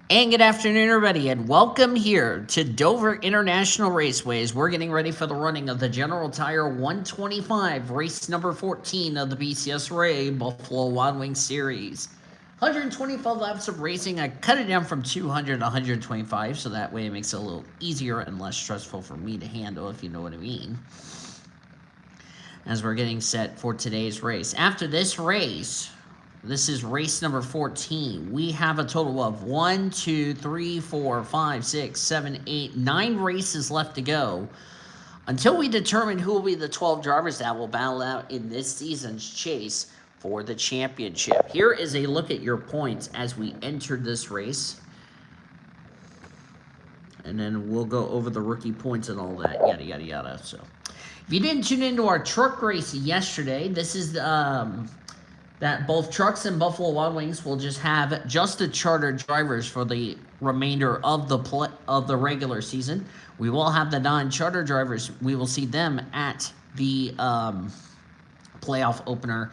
And good afternoon, everybody, and welcome here to Dover International Raceways. We're getting ready for the running of the General Tire 125, race number 14 of the PCSRA Buffalo Wild Wings Series. 125 laps of racing. I cut it down from 200 to 125, so that way it makes it a little easier and less stressful for me to handle, if you know what I mean. As we're getting set for today's race. After this race, this is race number 14. We have a total of 1, 2, 3, 4, 5, 6, 7, 8, 9 races left to go until we determine who will be the 12 drivers that will battle out in this season's chase for the championship. Here is a look at your points as we entered this race. And then we'll go over the rookie points and all that, yada, yada, yada. So, if you didn't tune into our truck race yesterday, this is that both trucks and Buffalo Wild Wings will just have just the charter drivers for the remainder of the regular season. We will have the non-charter drivers. We will see them at the playoff opener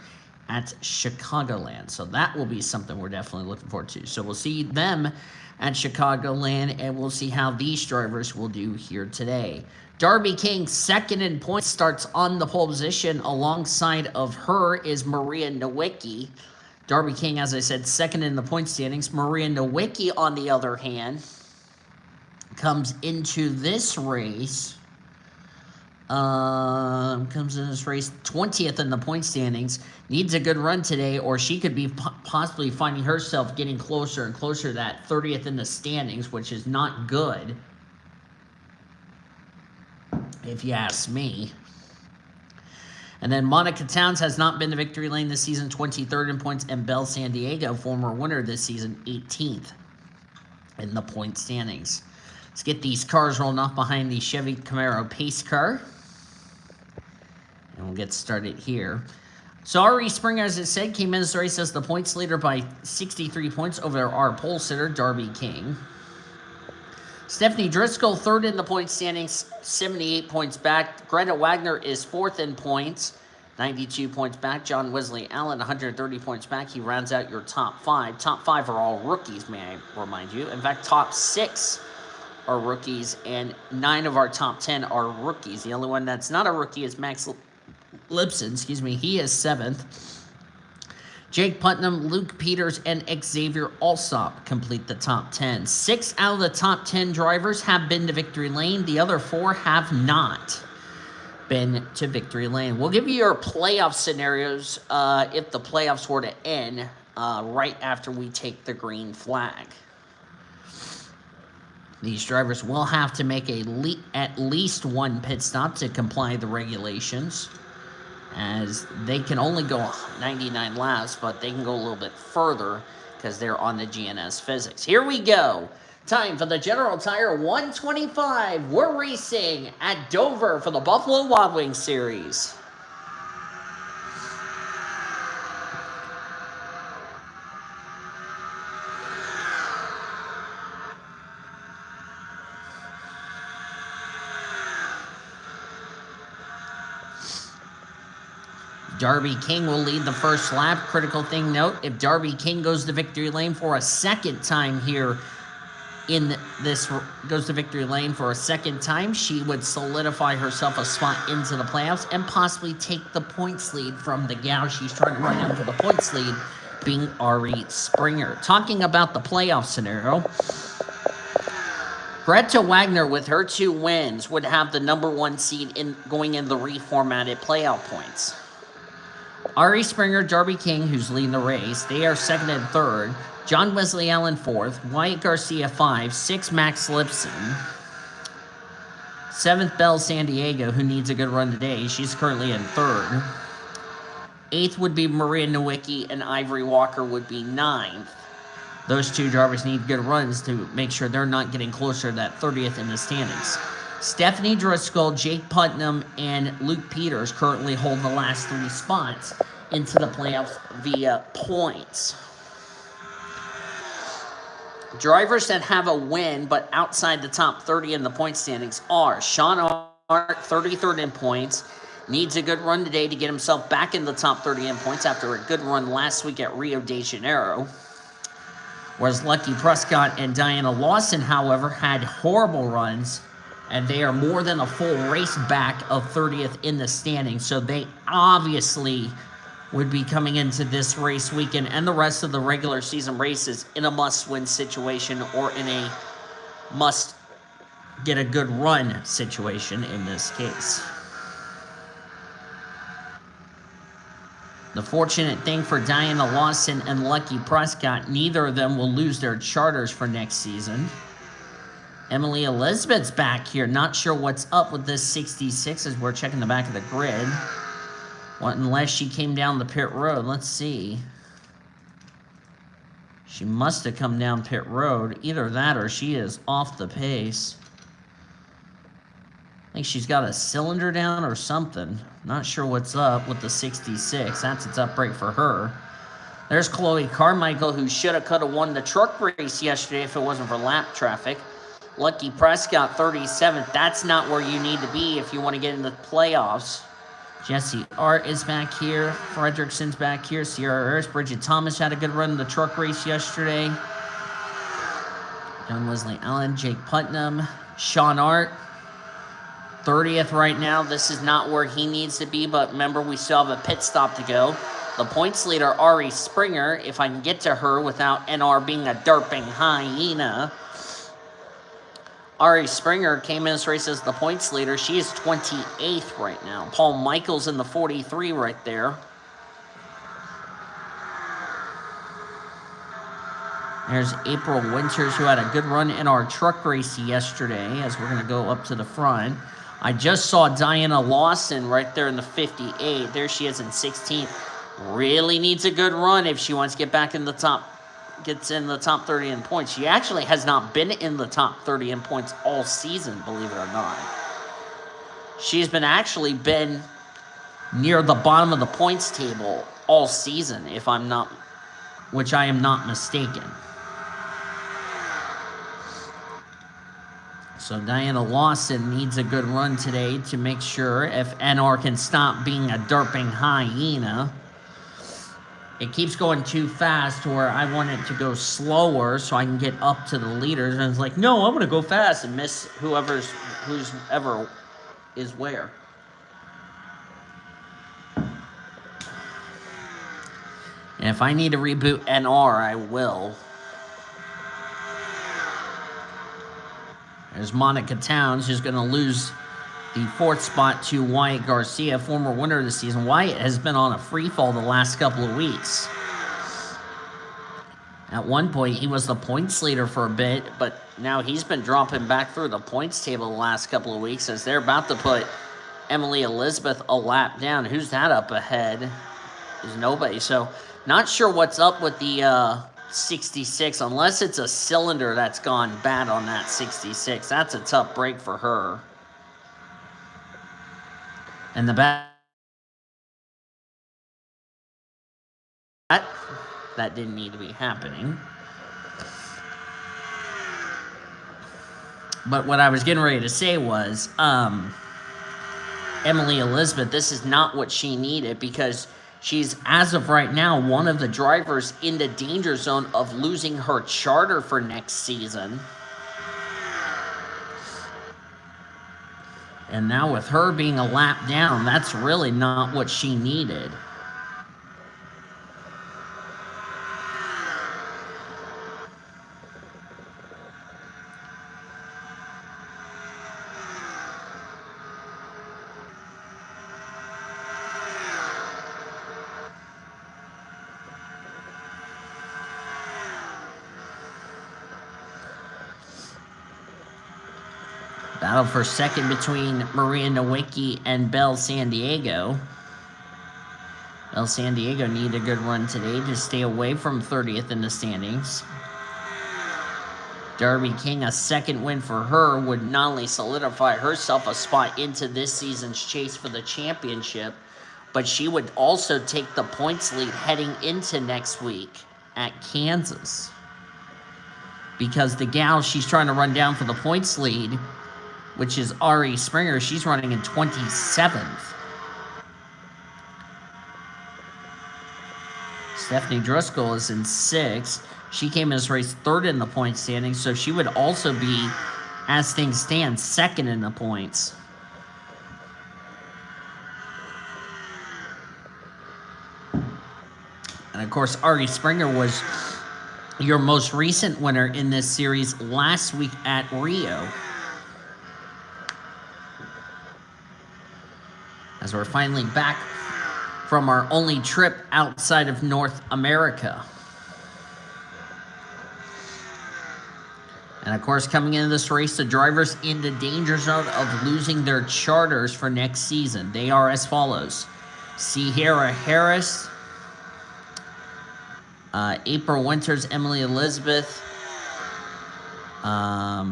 at Chicagoland. So that will be something we're definitely looking forward to. So we'll see them at Chicagoland, and we'll see how these drivers will do here today. Darby King, second in points, starts on the pole position. Alongside of her is Maria Nowicki. Darby King, as I said, second in the point standings. Maria Nowicki, on the other hand, comes into this race. Comes in this race 20th in the point standings. Needs a good run today, or she could be possibly finding herself getting closer and closer to that 30th in the standings, which is not good, if you ask me. And then Monica Towns has not been to victory lane this season, 23rd in points, and Belle San Diego, former winner this season, 18th in the point standings. Let's get these cars rolling off behind the Chevy Camaro pace car. And we'll get started here. So Ari Springer, as I said, came in this race as the points leader by 63 points over our pole sitter, Darby King. Stephanie Driscoll, third in the point standings, 78 points back. Greta Wagner is fourth in points, 92 points back. John Wesley Allen, 130 points back. He rounds out your top 5. Top 5 are all rookies, may I remind you. In fact, top 6 are rookies, and 9 of our top 10 are rookies. The only one that's not a rookie is Max Lipson, he is 7th. Jake Putnam, Luke Peters, and Xavier Alsop complete the top 10. 6 out of the top 10 drivers have been to victory lane. The other 4 have not been to victory lane. We'll give you your playoff scenarios if the playoffs were to end right after we take the green flag. These drivers will have to make at least one pit stop to comply with the regulations, as they can only go 99 laps, but they can go a little bit further because they're on the GNS physics. Here we go. Time for the General Tire 125. We're racing at Dover for the Buffalo Wild Wings Series. Darby King will lead the first lap. Critical thing note, if Darby King goes to victory lane for a second time here in this, goes to victory lane for a second time, she would solidify herself a spot into the playoffs and possibly take the points lead from the gal she's trying to run down for the points lead, being Ari Springer. Talking about the playoff scenario, Greta Wagner, with her 2 wins, would have the number 1 seed in going in the reformatted playoff points. Ari Springer, Darby King, who's leading the race, they are 2nd and 3rd. John Wesley Allen 4th. Wyatt Garcia 5. 6, Max Lipson. 7th, Belle San Diego, who needs a good run today. She's currently in 3rd. 8th would be Maria Nowicki, and Ivory Walker would be 9th. Those 2 drivers need good runs to make sure they're not getting closer to that 30th in the standings. Stephanie Driscoll, Jake Putnam, and Luke Peters currently hold the last 3 spots into the playoffs via points. Drivers that have a win but outside the top 30 in the point standings are Sean Art, 33rd in points, needs a good run today to get himself back in the top 30 in points after a good run last week at Rio de Janeiro. Whereas Lucky Prescott and Diana Lawson, however, had horrible runs, and they are more than a full race back of 30th in the standings. So they obviously would be coming into this race weekend and the rest of the regular season races in a must-win situation or in a must-get-a-good-run situation in this case. The fortunate thing for Diana Lawson and Lucky Prescott, neither of them will lose their charters for next season. Emily Elizabeth's back here. Not sure what's up with this 66 as we're checking the back of the grid. What, unless she came down the pit road. Let's see. She must have come down pit road. Either that or she is off the pace. I think she's got a cylinder down or something. Not sure what's up with the 66. That's a tough break for her. There's Chloe Carmichael, who should have could have won the truck race yesterday if it wasn't for lap traffic. Lucky Prescott, 37th. That's not where you need to be if you want to get in the playoffs. Jesse Art is back here. Fredrickson's back here. Sierra Harris. Bridget Thomas had a good run in the truck race yesterday. John Wesley Allen. Jake Putnam. Sean Art. 30th right now. This is not where he needs to be, but remember, we still have a pit stop to go. The points leader, Ari Springer, if I can get to her without NR being a derping hyena. Ari Springer came in this race as the points leader. She is 28th right now. Paul Michaels in the 43 right there. There's April Winters, who had a good run in our truck race yesterday, as we're going to go up to the front. I just saw Diana Lawson right there in the 58. There she is in 16th. Really needs a good run if she wants to get back in the top, gets in the top 30 in points. She actually has not been in the top 30 in points all season, believe it or not. She's been near the bottom of the points table all season, which I am not mistaken. So Diana Lawson needs a good run today to make sure if NR can stop being a derping hyena. It keeps going too fast to where I want it to go slower so I can get up to the leaders. And it's like, no, I'm going to go fast and miss whoever is where. And if I need to reboot NR, I will. There's Monica Towns, who's going to lose the fourth spot to Wyatt Garcia, former winner of the season. Wyatt has been on a free fall the last couple of weeks. At one point, he was the points leader for a bit, but now he's been dropping back through the points table the last couple of weeks as they're about to put Emily Elizabeth a lap down. Who's that up ahead? There's nobody. So, not sure what's up with the 66, unless it's a cylinder that's gone bad on that 66. That's a tough break for her. And the back, that didn't need to be happening. But what I was getting ready to say was, Emily Elizabeth, this is not what she needed, because she's, as of right now, one of the drivers in the danger zone of losing her charter for next season. And now with her being a lap down, that's really not what she needed. Battle for second between Maria Nowicki and Belle San Diego. Belle San Diego need a good run today to stay away from 30th in the standings. Darby King, a second win for her, would not only solidify herself a spot into this season's chase for the championship, but she would also take the points lead heading into next week at Kansas. Because the gal she's trying to run down for the points lead, which is Ari Springer, she's running in 27th. Stephanie Driscoll is in 6th. She came in this race third in the point standings, so she would also be, as things stand, second in the points. And of course, Ari Springer was your most recent winner in this series last week at Rio. As we're finally back from our only trip outside of North America. And of course, coming into this race, the drivers in the danger zone of losing their charters for next season. They are as follows: Sierra Harris, April Winters, Emily Elizabeth,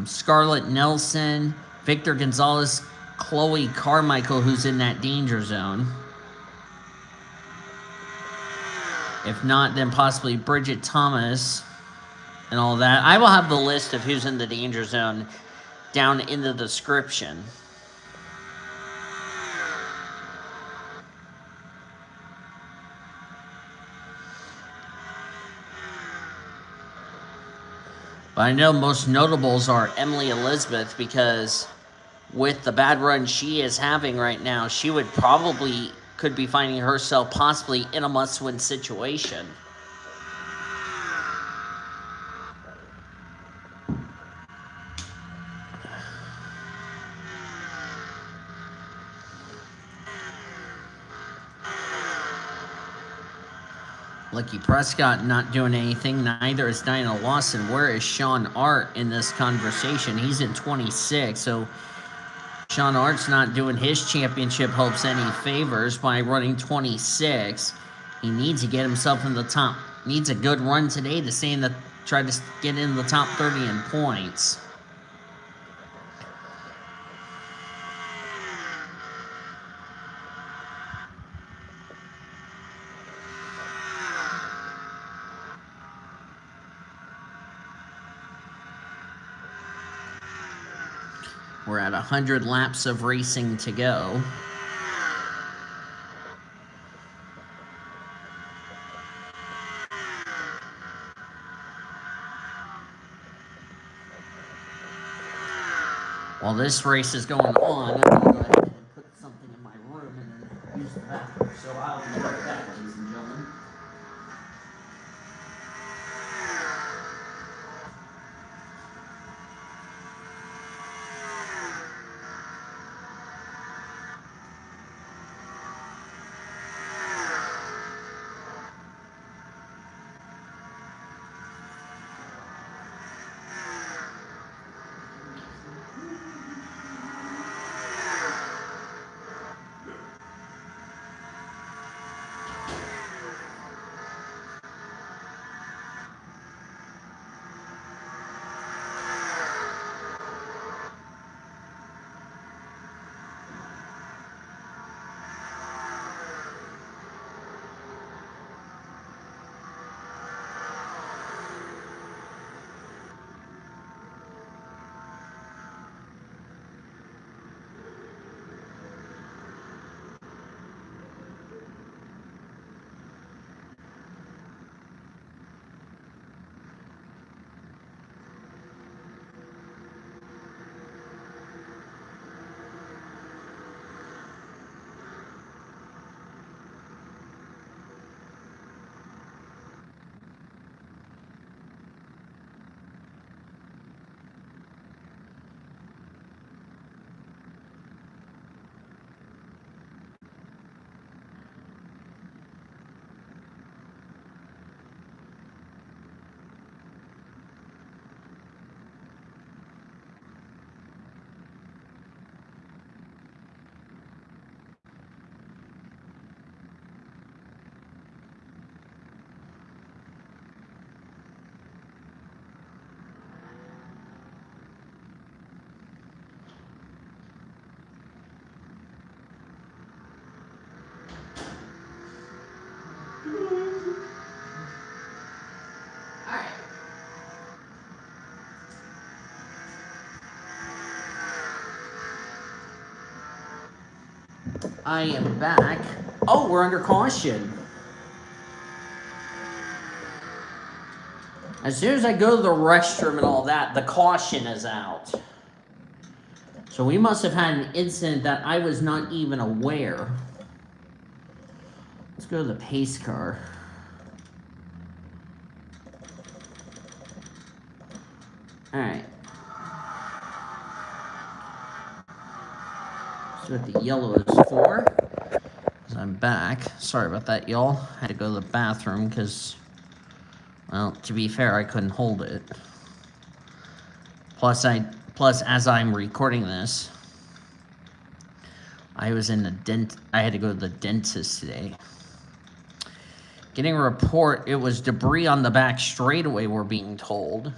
Scarlett Nelson, Victor Gonzalez, Chloe Carmichael, who's in that danger zone. If not, then possibly Bridget Thomas and all that. I will have the list of who's in the danger zone down in the description. But I know most notables are Emily Elizabeth, because with the bad run she is having right now, she could be finding herself possibly in a must-win situation. Lucky Prescott not doing anything. Neither is Diana Lawson. Where is Sean Art in this conversation? He's in 26, so Sean Art's not doing his championship hopes any favors by running 26. He needs to get himself in the top. Needs a good run today to try to get in the top 30 in points. We're at 100 laps of racing to go. While this race is going on, I'm going to go ahead and put something in my room and then use the bathroom. So I'll be right back, ladies and gentlemen. I am back. Oh, we're under caution. As soon as I go to the restroom and all that, the caution is out. So we must have had an incident that I was not even aware. Let's go to the pace car. Alright. See what the yellow is for. Because I'm back. Sorry about that, y'all. I had to go to the bathroom because, well, to be fair, I couldn't hold it. Plus, as I'm recording this, I was in the I had to go to the dentist today. Getting a report, it was debris on the back straightaway, we're being told.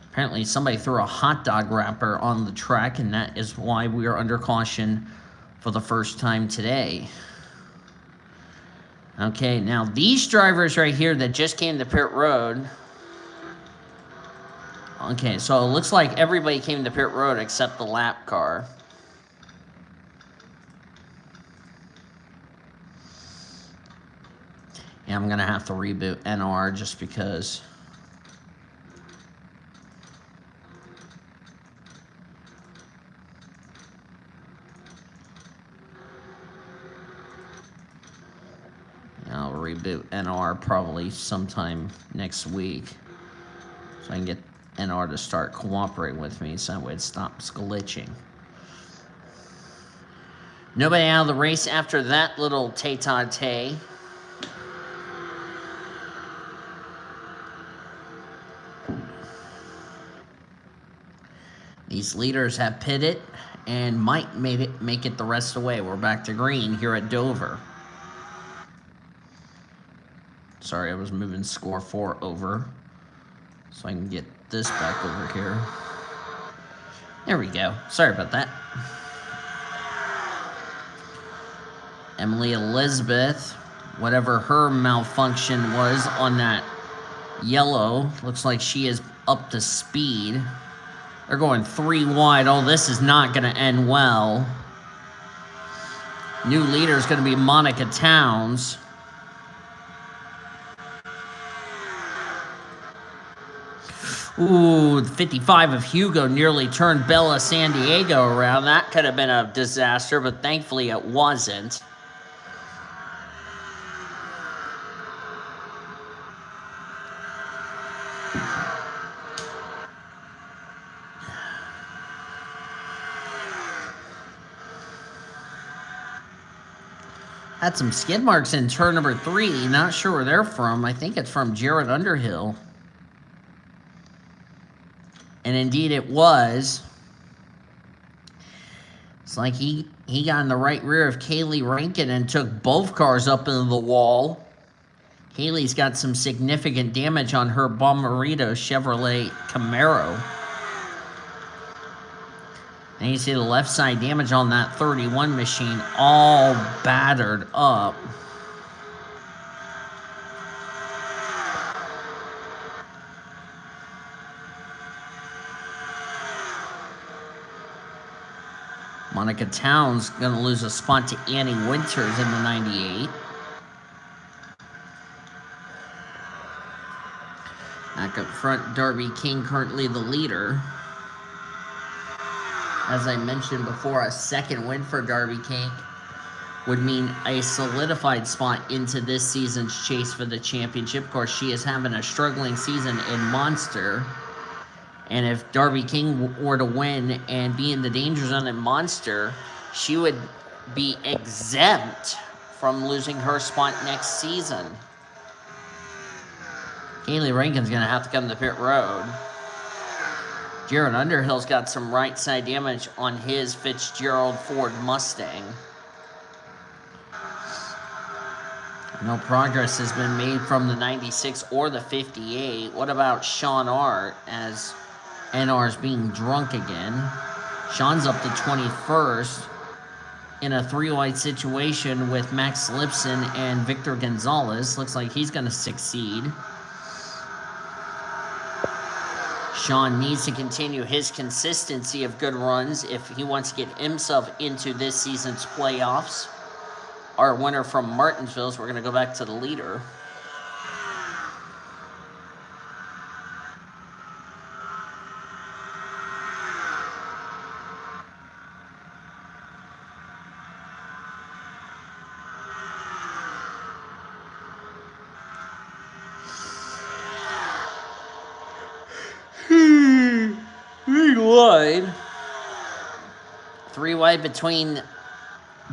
Apparently, somebody threw a hot dog wrapper on the track, and that is why we are under caution for the first time today. Okay, now these drivers right here that just came to pit road. Okay, so it looks like everybody came to pit road except the lap car. Yeah, I'm going to have to reboot NR just because. I'll reboot NR probably sometime next week so I can get NR to start cooperating with me so that way it stops glitching. Nobody out of the race after that little tete-a-tete. These leaders have pitted and might make it the rest of the way. We're back to green here at Dover. Sorry, I was moving score 4 over so I can get this back over here. There we go. Sorry about that. Emily Elizabeth, whatever her malfunction was on that yellow, looks like she is up to speed. They're going 3 wide. Oh, this is not going to end well. New leader is going to be Monica Towns. Ooh, 55 of Hugo nearly turned Bella San Diego around. That could have been a disaster, but thankfully it wasn't. Had some skid marks in turn number 3. Not sure where they're from. I think it's from Jared Underhill. And indeed it was. It's like he got in the right rear of Kaylee Rankin and took both cars up into the wall. Kaylee's got some significant damage on her Bommarito Chevrolet Camaro. And you see the left side damage on that 31 machine, all battered up. Monica Towns going to lose a spot to Annie Winters in the 98. Back up front, Darby King currently the leader. As I mentioned before, a second win for Darby King would mean a solidified spot into this season's chase for the championship. Of course, she is having a struggling season in Monster. And if Darby King were to win and be in the danger zone in Monster, she would be exempt from losing her spot next season. Kaylee Rankin's going to have to come to pit road. Jared Underhill's got some right side damage on his Fitzgerald Ford Mustang. No progress has been made from the 96 or the 58. What about Sean Art as NR's being drunk again? Sean's up to 21st in a 3-wide situation with Max Lipson and Victor Gonzalez. Looks like he's going to succeed. Sean needs to continue his consistency of good runs if he wants to get himself into this season's playoffs. Our winner from Martinsville, so we're going to go back to the leader. straightaway between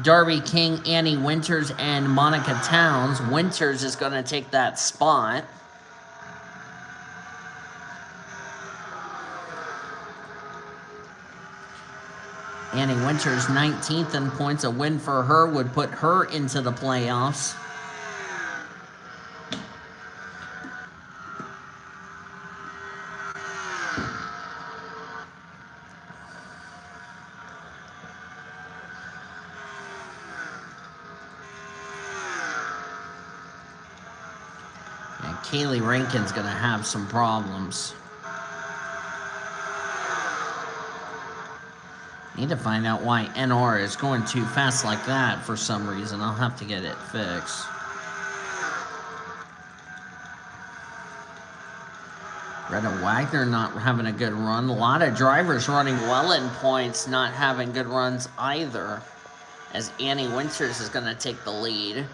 Darby King, Annie Winters, and Monica Towns. Winters is going to take that spot. Annie Winters 19th in points. A win for her would put her into the playoffs. And Kaylee Rankin's going to have some problems. Need to find out why NR is going too fast like that for some reason. I'll have to get it fixed. Greta Wagner not having a good run. A lot of drivers running well in points, not having good runs either. As Annie Winters is going to take the lead.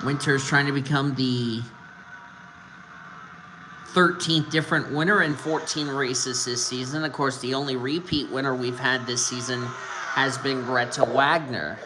Winters trying to become the 13th different winner in 14 races this season. Of course, the only repeat winner we've had this season has been Greta Wagner.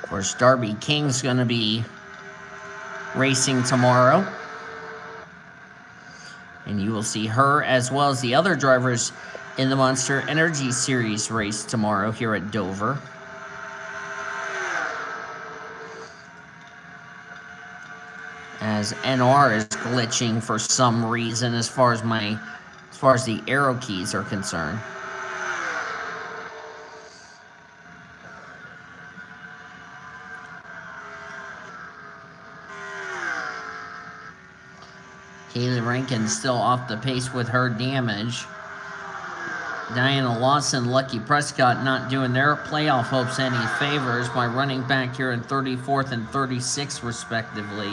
Of course, Darby King's going to be racing tomorrow. And you will see her as well as the other drivers in the Monster Energy Series race tomorrow here at Dover. As NR is glitching for some reason as far as the arrow keys are concerned. Kaylee Rankin still off the pace with her damage. Diana Lawson, Lucky Prescott not doing their playoff hopes any favors by running back here in 34th and 36th respectively.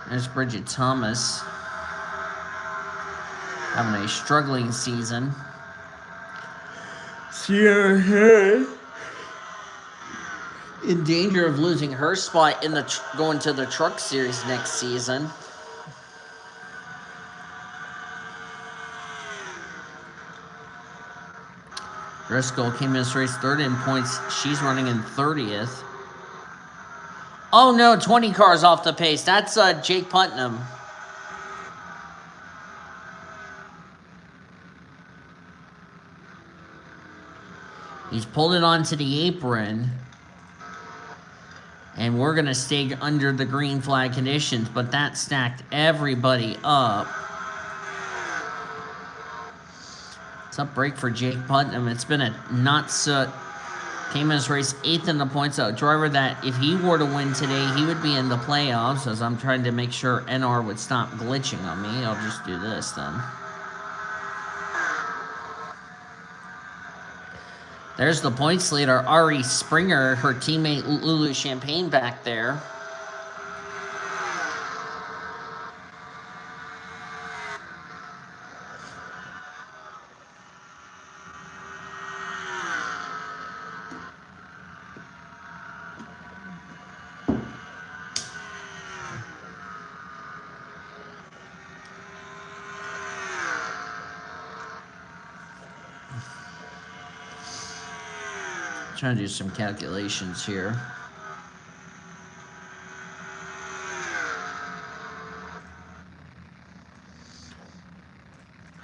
There's Bridget Thomas having a struggling season. Sierra Head in danger of losing her spot in the going to the Truck Series next season. Driscoll came in this race third in points. She's running in 30th. Oh no, 20 cars off the pace. That's Jake Putnam. He's pulled it onto the apron. And we're going to stay under the green flag conditions, but that stacked everybody up. It's a break for Jake Putnam. It's been a came in this race 8th in the points. A driver that if he were to win today, he would be in the playoffs. As I'm trying to make sure NR would stop glitching on me. I'll just do this then. There's the points leader, Ari Springer, her teammate Lulu Champagne back there. Trying to do some calculations here.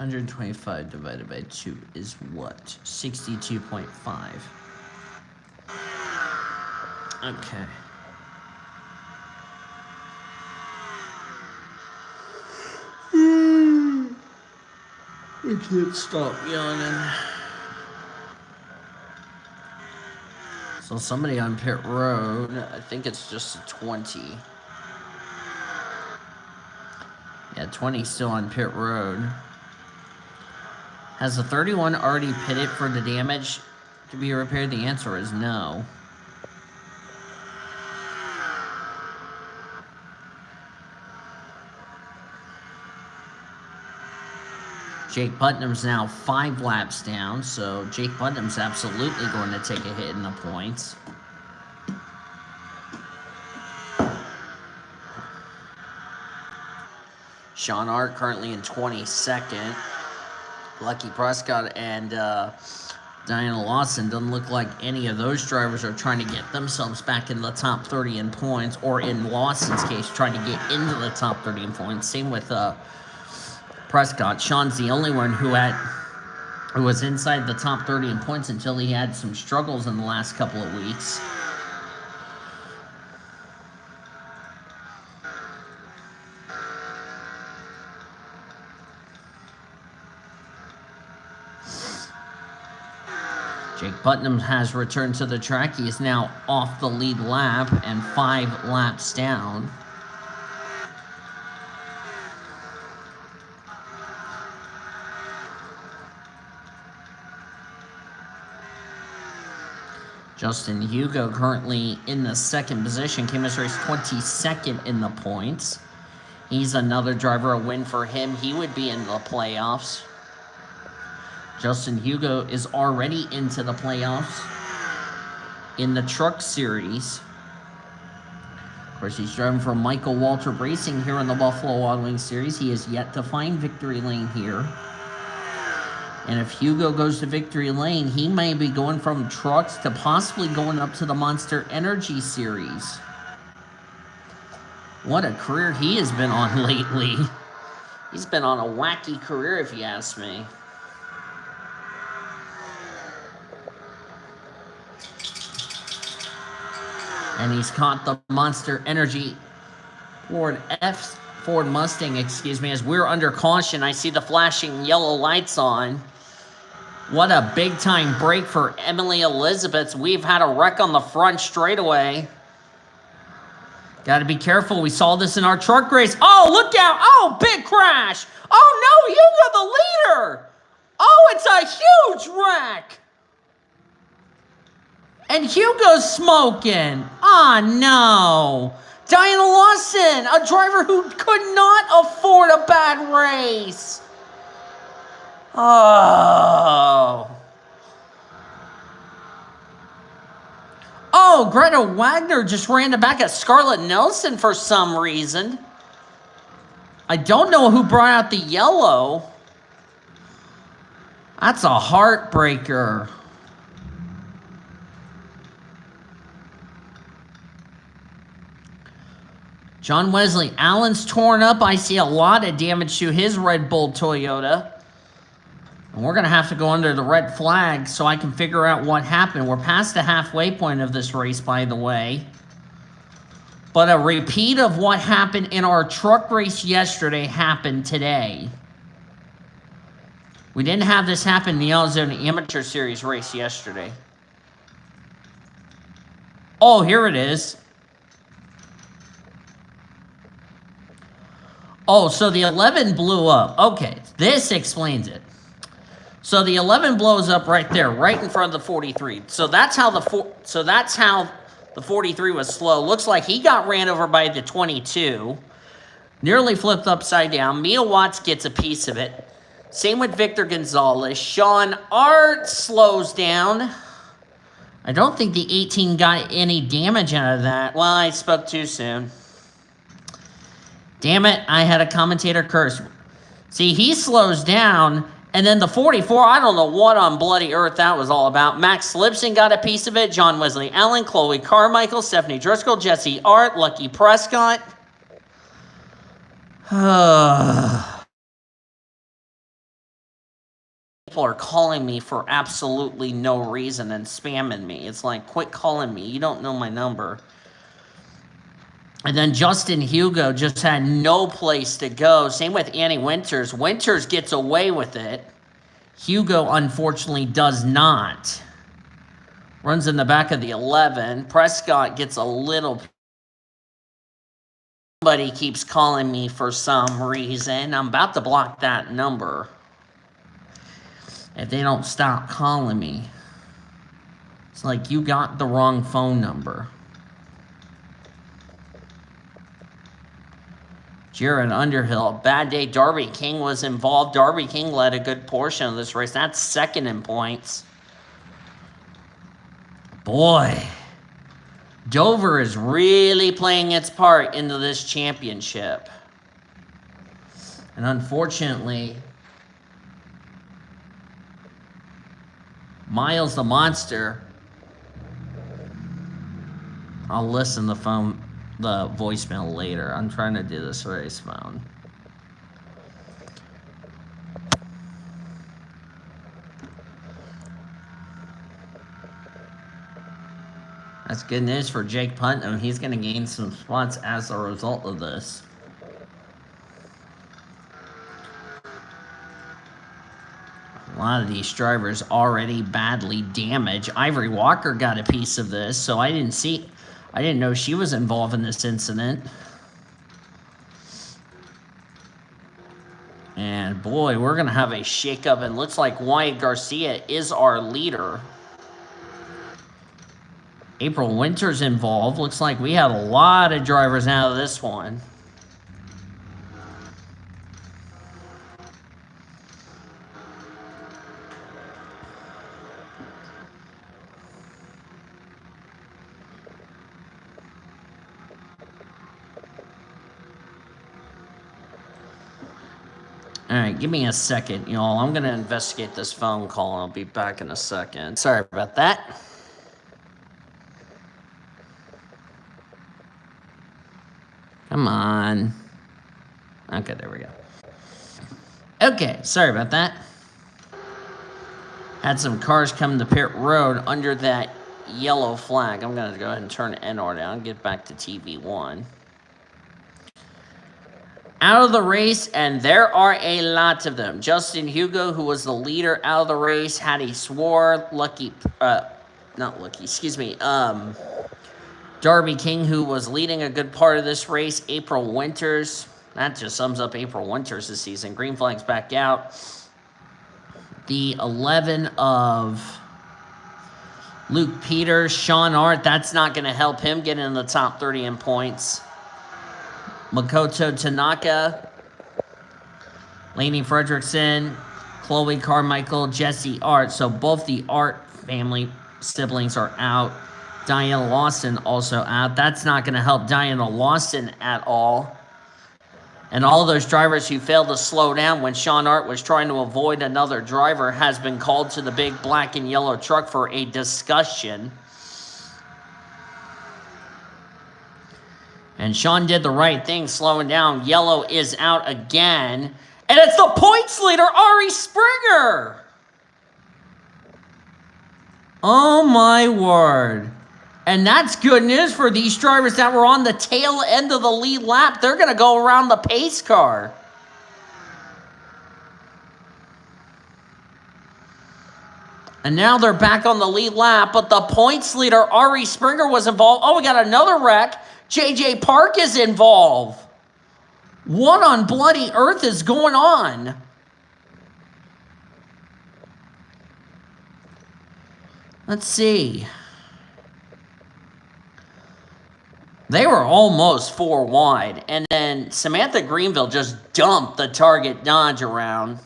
$125 divided by 2 is what? 62.5. Okay. I can't stop yawning. So somebody on pit road, I think it's just a 20. Yeah, 20 still on pit road. Has the 31 already pitted for the damage? to be repaired? The answer is no. Jake Putnam's now 5 laps down, so Jake Putnam's absolutely going to take a hit in the points. Sean Hart currently in 22nd. Lucky Prescott and Diana Lawson, doesn't look like any of those drivers are trying to get themselves back in the top 30 in points, or in Lawson's case, trying to get into the top 30 in points. Same with Prescott. Sean's the only one who was inside the top 30 in points until he had some struggles in the last couple of weeks. Jake Putnam has returned to the track. He is now off the lead lap and 5 laps down. Justin Hugo currently in the 2nd position. Came as race 22nd in the points. He's another driver, a win for him. He would be in the playoffs. Justin Hugo is already into the playoffs in the Truck Series. Of course, he's driving for Michael Waltrip Racing here in the Buffalo Wild Wings Series. He is yet to find victory lane here. And if Hugo goes to victory lane, he may be going from trucks to possibly going up to the Monster Energy Series. What a career he has been on lately. He's been on a wacky career, if you ask me. And he's caught the Monster Energy Ford Mustang, as we're under caution. I see the flashing yellow lights on. What a big-time break for Emily Elizabeth. We've had a wreck on the front straightaway. Got to be careful. We saw this in our truck race. Oh, look out. Oh, big crash. Oh, no, Hugo the leader. Oh, it's a huge wreck. And Hugo's smoking. Oh, no. Diana Lawson, a driver who could not afford a bad race. Oh. Oh, Greta Wagner just ran the back of Scarlett Nelson for some reason. I don't know who brought out the yellow. That's a heartbreaker. John Wesley Allen's torn up. I see a lot of damage to his Red Bull Toyota. And we're going to have to go under the red flag so I can figure out what happened. We're past the halfway point of this race, by the way. But a repeat of what happened in our truck race yesterday happened today. We didn't have this happen in the Arizona Amateur Series race yesterday. Oh, here it is. Oh, so the 11 blew up. Okay, this explains it. So the 11 blows up right there, right in front of the 43. So that's how the 43 was slow. Looks like he got ran over by the 22. Nearly flipped upside down. Mia Watts gets a piece of it. Same with Victor Gonzalez. Sean Hart slows down. I don't think the 18 got any damage out of that. Well, I spoke too soon. Damn it, I had a commentator curse. See, he slows down, and then the 44, I don't know what on bloody earth that was all about. Max Lipson got a piece of it. John Wesley Allen, Chloe Carmichael, Stephanie Driscoll, Jesse Art, Lucky Prescott. People are calling me for absolutely no reason and spamming me. It's like, quit calling me. You don't know my number. And then Justin Hugo just had no place to go. Same with Annie Winters. Winters gets away with it. Hugo, unfortunately, does not. Runs in the back of the 11. Prescott gets a little... Somebody keeps calling me for some reason. I'm about to block that number if they don't stop calling me. It's like you got the wrong phone number. Jared Underhill, bad day. Darby King was involved. Darby King led a good portion of this race. That's second in points. Boy, Dover is really playing its part into this championship. And unfortunately, Miles the Monster, I'll listen to the voicemail later. I'm trying to do this race phone. That's good news for Jake Putnam. He's going to gain some spots as a result of this. A lot of these drivers already badly damaged. Ivory Walker got a piece of this, so I didn't know she was involved in this incident. And boy, we're going to have a shakeup, and looks like Wyatt Garcia is our leader. April Winters involved. Looks like we have a lot of drivers out of this one. All right, give me a second, y'all. I'm going to investigate this phone call, and I'll be back in a second. Sorry about that. Come on. Okay, there we go. Okay, sorry about that. Had some cars come to pit road under that yellow flag. I'm going to go ahead and turn NR down and get back to TV1. Out of the race, and there are a lot of them. Justin Hugo, who was the leader out of the race, Hattie Swore, Darby King, who was leading a good part of this race, April Winters. That just sums up April Winters this season. Green flag's back out. The 11 of Luke Peters, Sean Art, that's not going to help him get in the top 30 in points. Makoto Tanaka, Lainey Fredrickson, Chloe Carmichael, Jesse Art. So both the Art family siblings are out. Diana Lawson also out. That's not going to help Diana Lawson at all. And all those drivers who failed to slow down when Sean Art was trying to avoid another driver has been called to the big black and yellow truck for a discussion. And Sean did the right thing, slowing down. Yellow is out again. And it's the points leader, Ari Springer. Oh, my word. And that's good news for these drivers that were on the tail end of the lead lap. They're going to go around the pace car. And now they're back on the lead lap. But the points leader, Ari Springer, was involved. Oh, we got another wreck. JJ Park is involved. What on bloody earth is going on? Let's see. They were almost 4 wide. And then Samantha Greenville just dumped the Target Dodge around.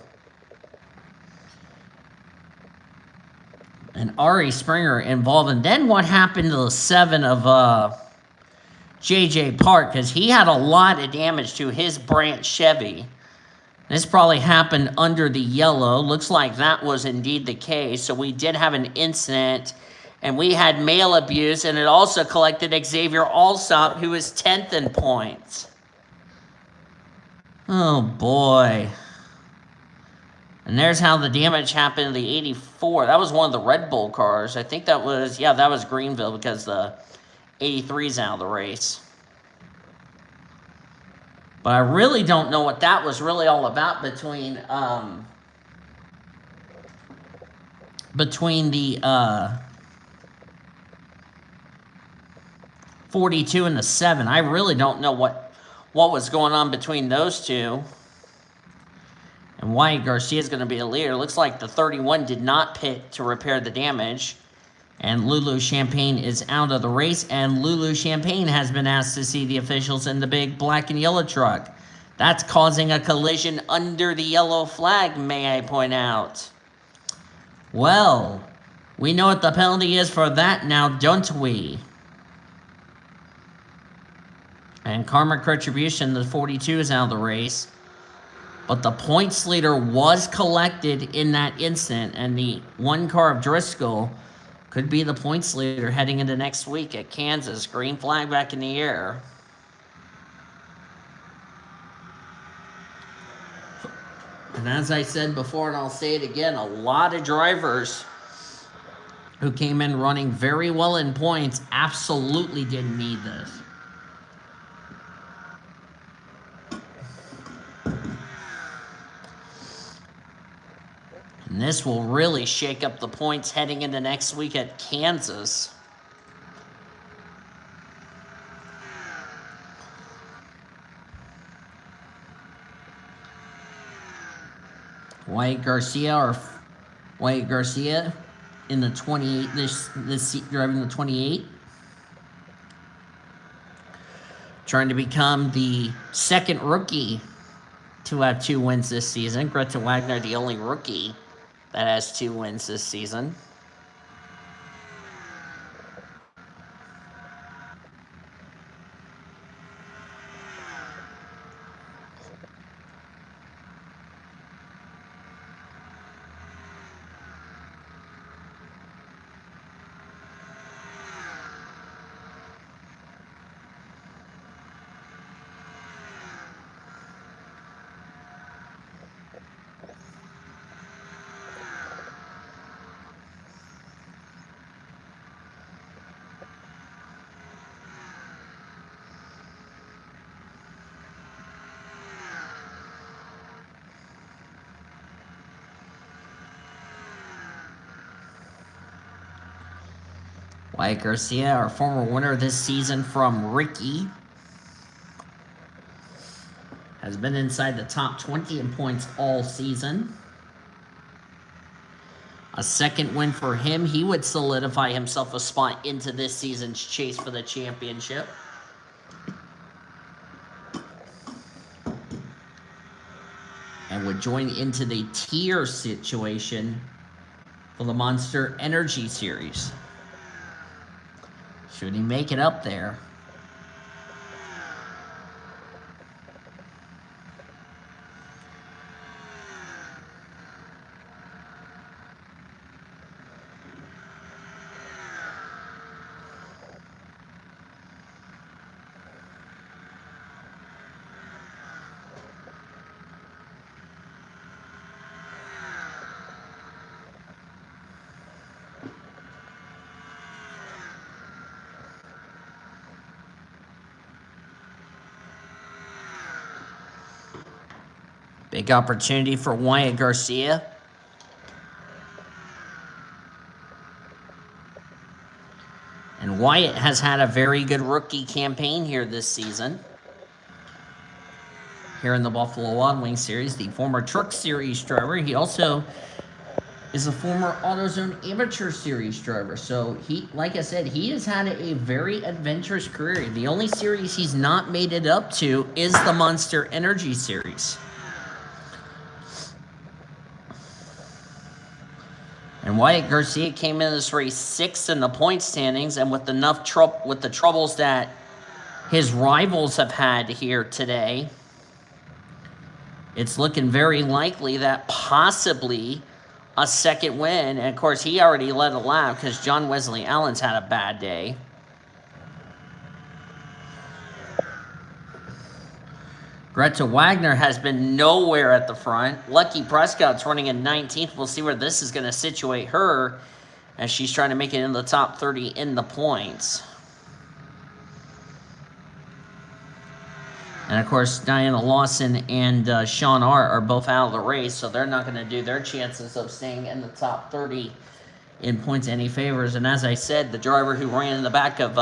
And Ari Springer involved. And then what happened to the 7 of JJ Park? Because he had a lot of damage to his Branch Chevy. This probably happened under the yellow. Looks like that was indeed the case. So we did have an incident. And we had male abuse, and it also collected Xavier Alsop, who was 10th in points. Oh, boy. And there's how the damage happened in the 84. That was one of the Red Bull cars. I think that was, yeah, that was Greenville because the 83's out of the race. But I really don't know what that was really all about between the 42 and the 7. I really don't know what was going on between those two. And Wyatt Garcia is going to be a leader. Looks like the 31 did not pit to repair the damage. And Lulu Champagne is out of the race, and Lulu Champagne has been asked to see the officials in the big black and yellow truck. That's causing a collision under the yellow flag, may I point out. Well, we know what the penalty is for that now, don't we? And Karmic Retribution, the 42, is out of the race. But the points leader was collected in that instant, and the one car of Driscoll could be the points leader heading into next week at Kansas. Green flag back in the air. And as I said before, and I'll say it again, a lot of drivers who came in running very well in points absolutely didn't need this. And this will really shake up the points heading into next week at Kansas. Wyatt Garcia in the 28, this driving the 28. Trying to become the second rookie to have 2 wins this season. Greta Wagner, the only rookie that has 2 wins this season. Wyatt Garcia, our former winner this season from Ricky, has been inside the top 20 in points all season. A second win for him. He would solidify himself a spot into this season's chase for the championship. And would join into the tier situation for the Monster Energy Series. Should he make it up there? Big opportunity for Wyatt Garcia. And Wyatt has had a very good rookie campaign here this season. Here in the Buffalo Wild Wings Series, the former Truck Series driver. He also is a former AutoZone Amateur Series driver. So he, like I said, he has had a very adventurous career. The only series he's not made it up to is the Monster Energy Series. And Wyatt Garcia came in this race 6th in the point standings, and with enough with the troubles that his rivals have had here today, it's looking very likely that possibly a second win. And of course, he already led a lap because John Wesley Allen's had a bad day. Greta Wagner has been nowhere at the front. Lucky Prescott's running in 19th. We'll see where this is going to situate her as she's trying to make it in the top 30 in the points. And, of course, Diana Lawson and Sean Art are both out of the race, so they're not going to do their chances of staying in the top 30 in points any favors. And as I said, the driver who ran in the back of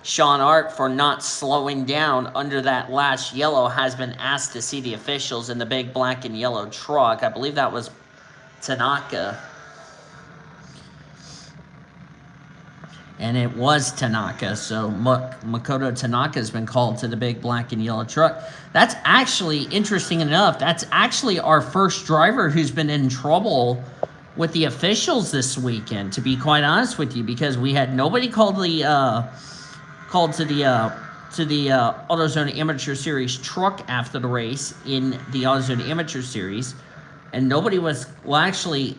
Sean Art for not slowing down under that last yellow has been asked to see the officials in the big black and yellow truck. I believe that was Tanaka. And it was Tanaka. So Makoto Tanaka has been called to the big black and yellow truck. That's actually, interesting enough, that's actually our first driver who's been in trouble with the officials this weekend, to be quite honest with you, because we had nobody called to the AutoZone Amateur Series truck after the race in the AutoZone Amateur Series, and nobody was, well, actually,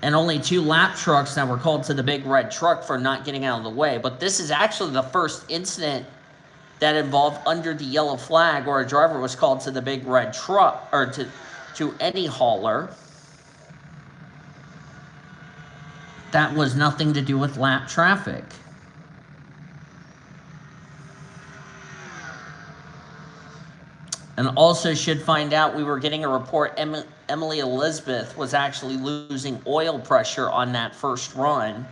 and only 2 lap trucks that were called to the big red truck for not getting out of the way. But this is actually the first incident that involved under the yellow flag where a driver was called to the big red truck, or to any hauler. That was nothing to do with lap traffic. And also should find out, we were getting a report Emily Elizabeth was actually losing oil pressure on that first run.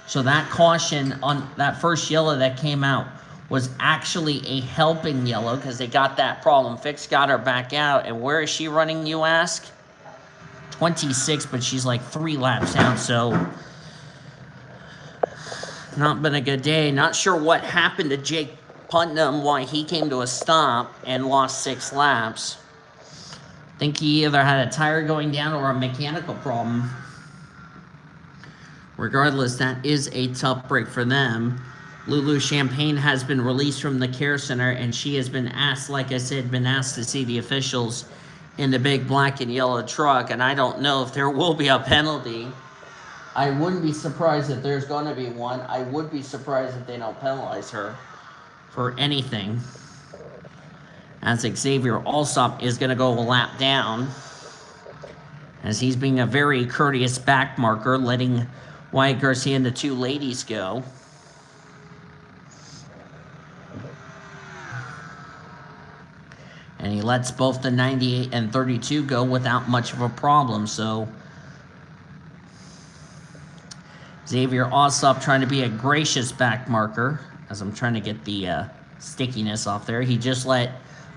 So that caution on that first yellow that came out was actually a helping yellow because they got that problem fixed, got her back out. And where is she running, you ask? 26, but she's like 3 laps down. So not been a good day. Not sure what happened to Jake Putnam, why he came to a stop and lost 6 laps. I think he either had a tire going down or a mechanical problem. Regardless, that is a tough break for them. Lulu Champagne has been released from the care center, and she has been asked, like I said, to see the officials in the big black and yellow truck, and I don't know if there will be a penalty. I wouldn't be surprised if there's going to be one. I would be surprised if they don't penalize her for anything, as Xavier Alsop is going to go a lap down, as he's being a very courteous back marker, letting Wyatt Garcia and the 2 ladies go. And he lets both the 98 and 32 go without much of a problem. So Xavier Alsop trying to be a gracious back marker, as I'm trying to get the stickiness off there. He just let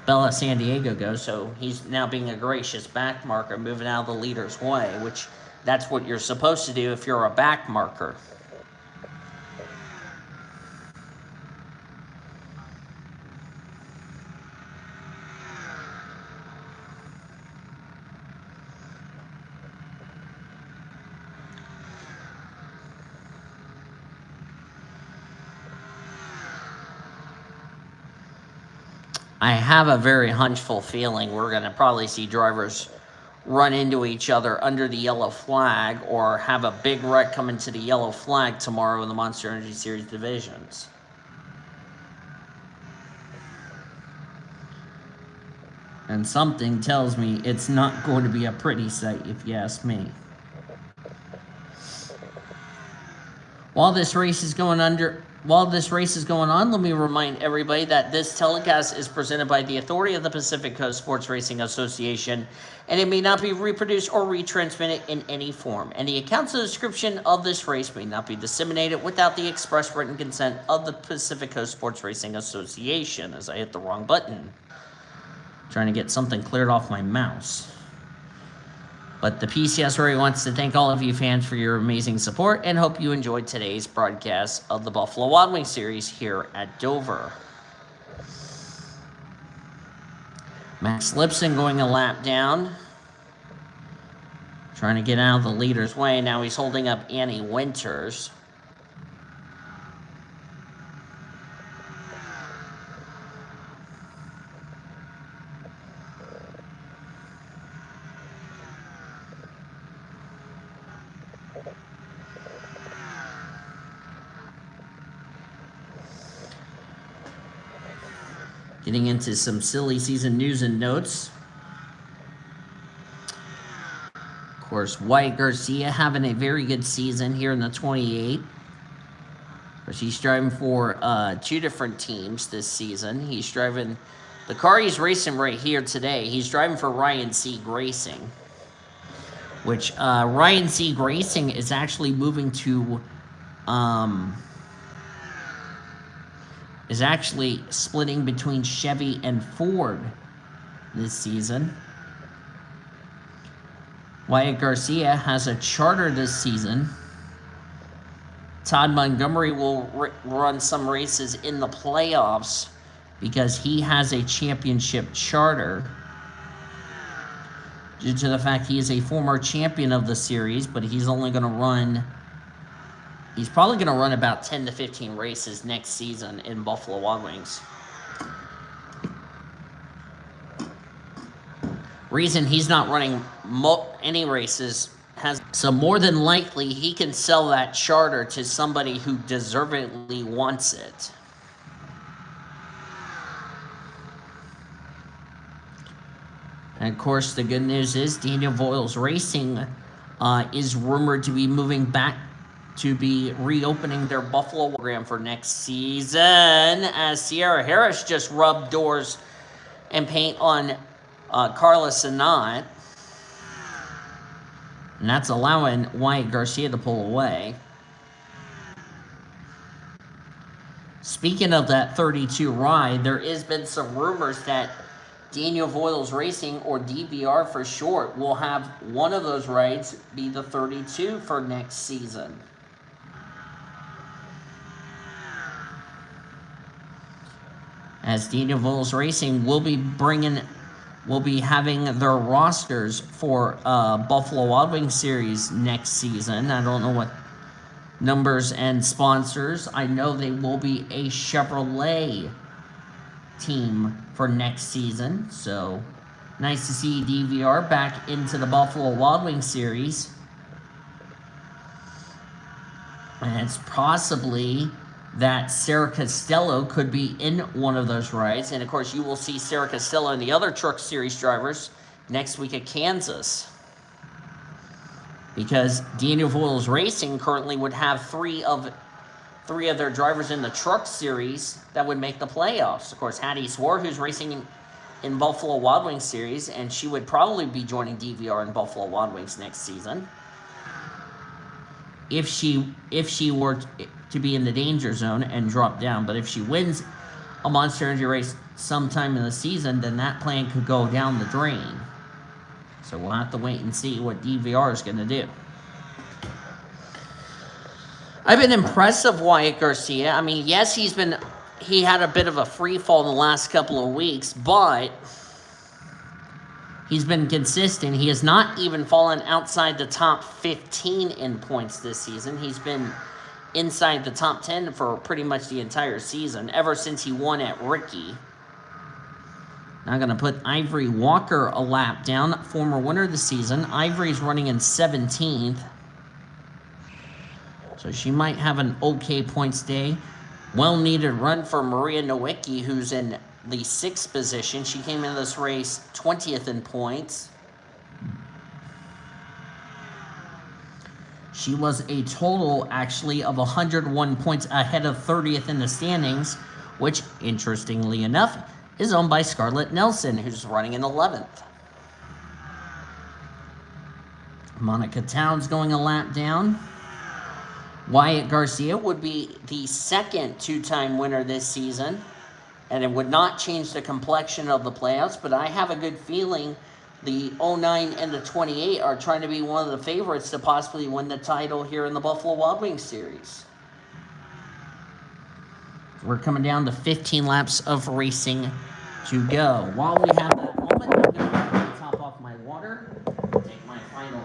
Bella San Diego go, so he's now being a gracious back marker, moving out of the leader's way, which that's what you're supposed to do if you're a back marker. I have a very hunchful feeling we're going to probably see drivers run into each other under the yellow flag, or have a big wreck come into the yellow flag tomorrow in the Monster Energy Series divisions. And something tells me it's not going to be a pretty sight, if you ask me. While this race is going on, let me remind everybody that this telecast is presented by the authority of the Pacific Coast Sports Racing Association, and it may not be reproduced or retransmitted in any form. Any accounts or description of this race may not be disseminated without the express written consent of the Pacific Coast Sports Racing Association, as I hit the wrong button. Trying to get something cleared off my mouse. But the PCSRA wants to thank all of you fans for your amazing support and hope you enjoyed today's broadcast of the Buffalo Wild Wings series here at Dover. Max Lipson going a lap down, trying to get out of the leader's way. Now he's holding up Annie Winters. Getting into some silly season news and notes. Of course, Wyatt Garcia having a very good season here in the 28. Of course, he's driving for 2 different teams this season. He's driving the car he's racing right here today. He's driving for Ryan Sieg Racing, which Ryan Sieg Racing is actually moving to is actually splitting between Chevy and Ford this season. Wyatt Garcia has a charter this season Todd Montgomery will run some races in the playoffs because he has a championship charter due to the fact he is a former champion of the series, but he's only going to run, he's probably going to run about 10 to 15 races next season in Buffalo Wild Wings. Reason he's not running any races so more than likely he can sell that charter to somebody who deservedly wants it. And of course, the good news is Daniel Voiles Racing is rumored to be moving back to be reopening their Buffalo program for next season, as Sierra Harris just rubbed doors and paint on Carla Sinat. And that's allowing Wyatt Garcia to pull away. Speaking of that 32 ride, there has been some rumors that Daniel Voiles Racing, or DVR for short, will have one of those rides be the 32 for next season. As Daniel Voiles Racing will be having their rosters for Buffalo Wild Wings series next season. I don't know what numbers and sponsors. I know they will be a Chevrolet team for next season. So nice to see DVR back into the Buffalo Wild Wings series. And it's possibly that Sarah Costello could be in one of those rides. And of course, you will see Sarah Costello and the other Truck Series drivers next week at Kansas. Because Daniel Voiles Racing currently would have three of their drivers in the Truck Series that would make the playoffs. Of course, Hattie Swore, who's racing in Buffalo Wild Wings series, and she would probably be joining DVR in Buffalo Wild Wings next season. If she were to be in the danger zone and drop down. But if she wins a Monster Energy race sometime in the season, then that plan could go down the drain. So we'll have to wait and see what DVR is going to do. I've been impressed with Wyatt Garcia. I mean, yes, he had a bit of a free fall in the last couple of weeks, but he's been consistent. He has not even fallen outside the top 15 in points this season. He's been inside the top 10 for pretty much the entire season, ever since he won at Ricky. Now I'm going to put Ivory Walker a lap down, former winner of the season. Ivory's running in 17th. So she might have an okay points day. Well-needed run for Maria Nowicki, who's in the 6th position. She came into this race 20th in points. She was a total, actually, of 101 points ahead of 30th in the standings, which, interestingly enough, is owned by Scarlett Nelson, who's running in 11th. Monica Towns going a lap down. Wyatt Garcia would be the second two-time winner this season, and it would not change the complexion of the playoffs, but I have a good feeling the 09 and the 28 are trying to be one of the favorites to possibly win the title here in the Buffalo Wild Wings series. We're coming down to 15 laps of racing to go. While we have that moment, I'm going to top off my water, take my final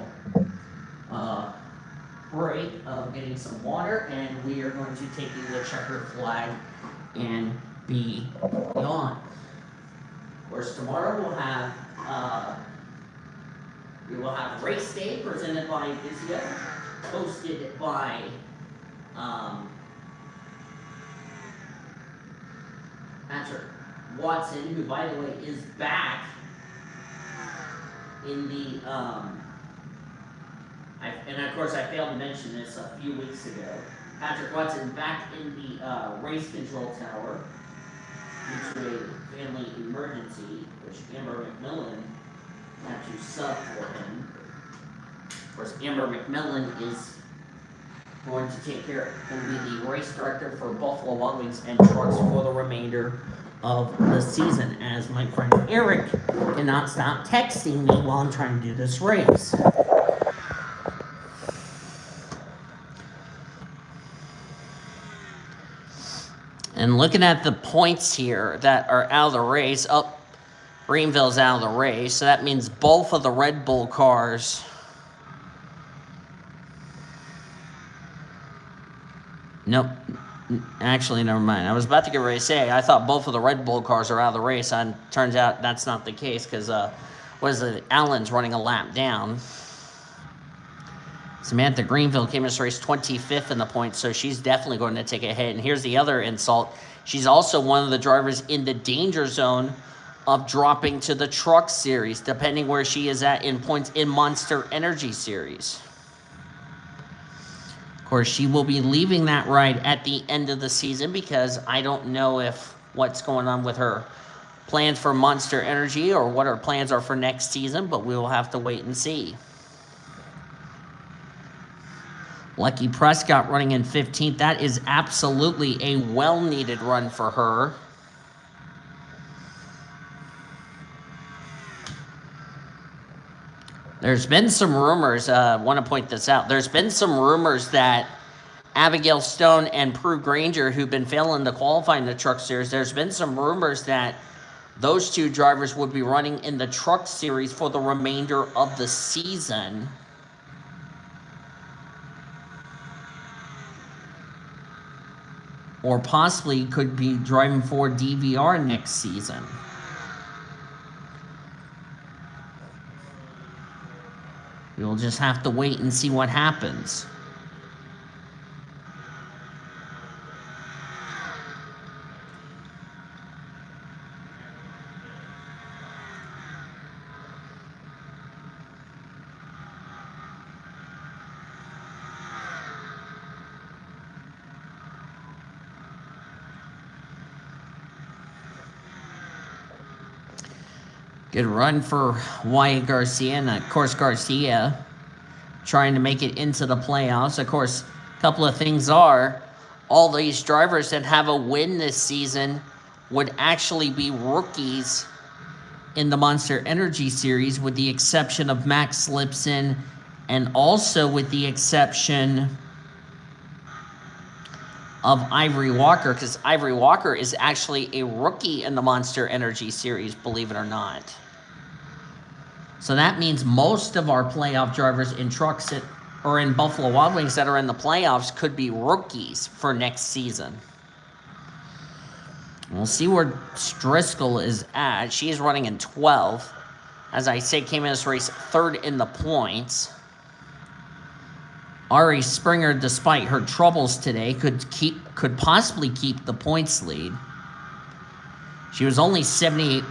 break of getting some water, and we are going to take the checkered flag and be on. Of course, tomorrow we will have race day presented by Vizio, hosted by Patrick Watson, who, by the way, is back in the and of course I failed to mention this a few weeks ago. Patrick Watson back in the race control tower due to a family emergency, which Amber McMillan had to sub for him. Of course, Amber McMillan is going to take care and be the race director for Buffalo Wild Wings and Trucks for the remainder of the season, as my friend Eric cannot stop texting me while I'm trying to do this race. And looking at the points here that are out of the race, Greenville's out of the race, so that means both of the Red Bull cars. Nope. Actually, never mind. I was about to get ready to say, I thought both of the Red Bull cars are out of the race, and turns out that's not the case, because, Allen's running a lap down. Samantha Greenville came in this race 25th in the points, so she's definitely going to take a hit. And here's the other insult. She's also one of the drivers in the danger zone of dropping to the Truck Series, depending where she is at in points in Monster Energy Series. Of course, she will be leaving that ride at the end of the season because I don't know what's going on with her plans for Monster Energy or what her plans are for next season, but we will have to wait and see. Lucky Prescott running in 15th. That is absolutely a well-needed run for her. There's been some rumors, I want to point this out. There's been some rumors that Abigail Stone and Prue Granger, who've been failing to qualify in the Truck Series, there's been some rumors that those two drivers would be running in the Truck Series for the remainder of the season. Or possibly could be driving for DVR next season. We'll just have to wait and see what happens. Good run for Wyatt Garcia, and of course Garcia trying to make it into the playoffs. Of course, a couple of things are, all these drivers that have a win this season would actually be rookies in the Monster Energy Series, with the exception of Max Lipson, and also with the exception of Ivory Walker, because Ivory Walker is actually a rookie in the Monster Energy Series, believe it or not. So that means most of our playoff drivers in trucks or in Buffalo Wild Wings that are in the playoffs could be rookies for next season. We'll see where Driscoll is at. She is running in 12th. As I say, came in this race 3rd in the points. Ari Springer, despite her troubles today, could possibly keep the points lead. She was only 78.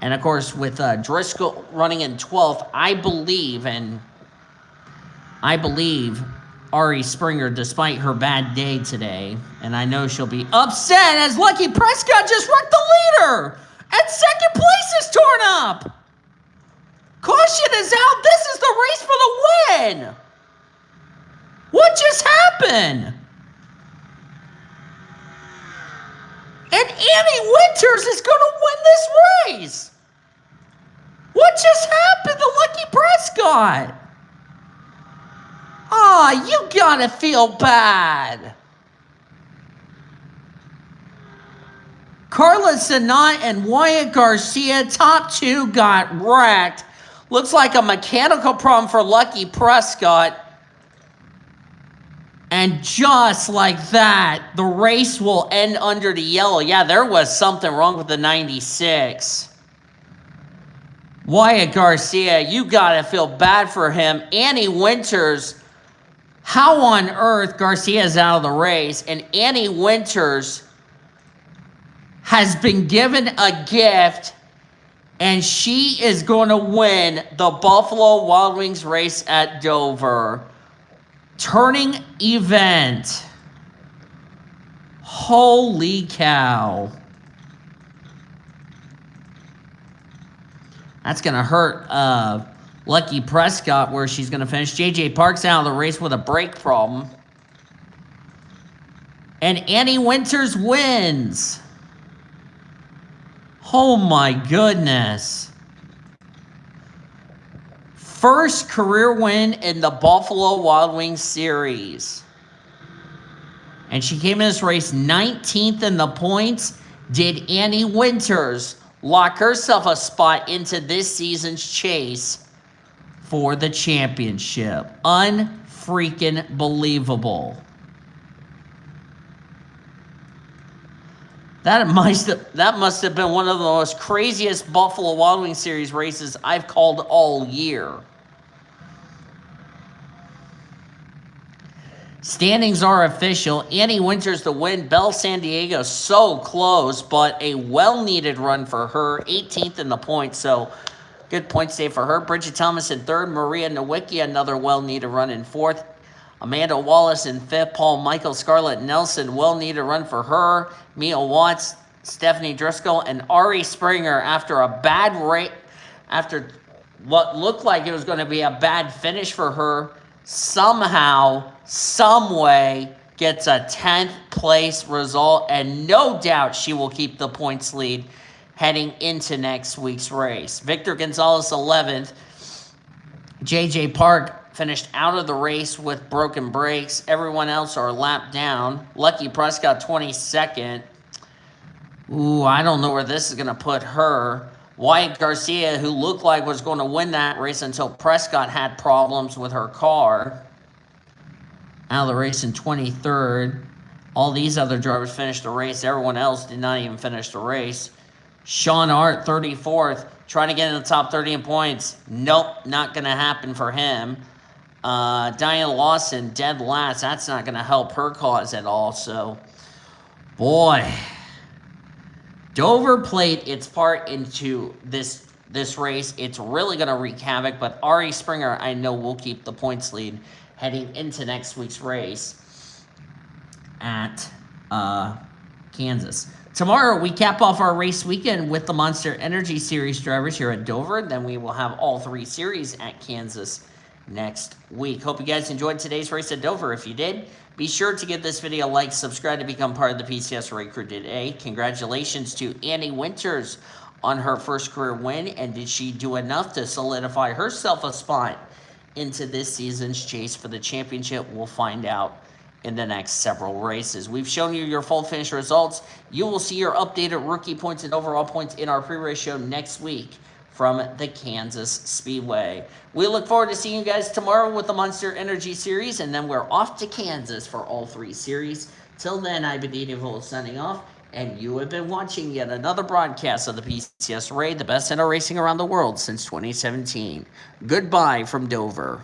And of course, with Driscoll running in 12th, I believe Ari Springer, despite her bad day today, and I know she'll be upset as Lucky Prescott just wrecked the leader, and second place is torn up. Caution is out. This is the race for the win. What just happened? And Annie Winters is going to win this race. What just happened to Lucky Prescott? Ah, you gotta feel bad. Carla Sanat and Wyatt Garcia, top two, got wrecked. Looks like a mechanical problem for Lucky Prescott. And just like that, the race will end under the yellow. Yeah, there was something wrong with the 96. Wyatt Garcia, you gotta feel bad for him. Annie Winters, how on earth Garcia's out of the race, and Annie Winters has been given a gift, and she is going to win the Buffalo Wild Wings race at Dover. Turning event. Holy cow. That's going to hurt Lucky Prescott where she's going to finish. JJ Park's out of the race with a brake problem. And Annie Winters wins. Oh my goodness. First career win in the Buffalo Wild Wings series. And she came in this race 19th in the points. Did Annie Winters lock herself a spot into this season's chase for the championship? Unfreaking believable. That must have been one of the most craziest Buffalo Wild Wings Series races I've called all year. Standings are official. Annie Winters to win. Belle San Diego so close, but a well-needed run for her. 18th in the points, so good points day for her. Bridget Thomas in third. Maria Nowicki, another well-needed run in fourth. Amanda Wallace in fifth. Paul Michael Scarlett Nelson, well-needed run for her. Mia Watts, Stephanie Driscoll, and Ari Springer after a bad rate, after what looked like it was going to be a bad finish for her, somehow, some way, gets a 10th place result, and no doubt she will keep the points lead heading into next week's race. Victor Gonzalez 11th. J.J. Park finished out of the race with broken brakes. Everyone else are lapped down. Lucky Prescott 22nd. Ooh, I don't know where this is going to put her. Wyatt Garcia, who looked like was going to win that race until Prescott had problems with her car, out of the race in 23rd. All these other drivers finished the race. Everyone else did not even finish the race. Sean Hart, 34th, trying to get in the top 30 in points. Nope, not going to happen for him. Diane Lawson, dead last. That's not going to help her cause at all. So, boy, Dover played its part into this race. It's really going to wreak havoc, but Ari Springer, I know, will keep the points lead heading into next week's race at Kansas. Tomorrow, we cap off our race weekend with the Monster Energy Series drivers here at Dover. Then we will have all three series at Kansas next week. Hope you guys enjoyed today's race at Dover. If you did, be sure to give this video a like, subscribe to become part of the PCSRA crew today. Congratulations to Annie Winters on her first career win. And did she do enough to solidify herself a spot into this season's chase for the championship? We'll find out in the next several races. We've shown you your full finish results. You will see your updated rookie points and overall points in our pre-race show next week from the Kansas Speedway. We look forward to seeing you guys tomorrow with the Monster Energy Series, and then we're off to Kansas for all three series. Till then, I've been Daniel signing off, and you have been watching yet another broadcast of the PCSRA, the best center racing around the world since 2017. Goodbye from Dover.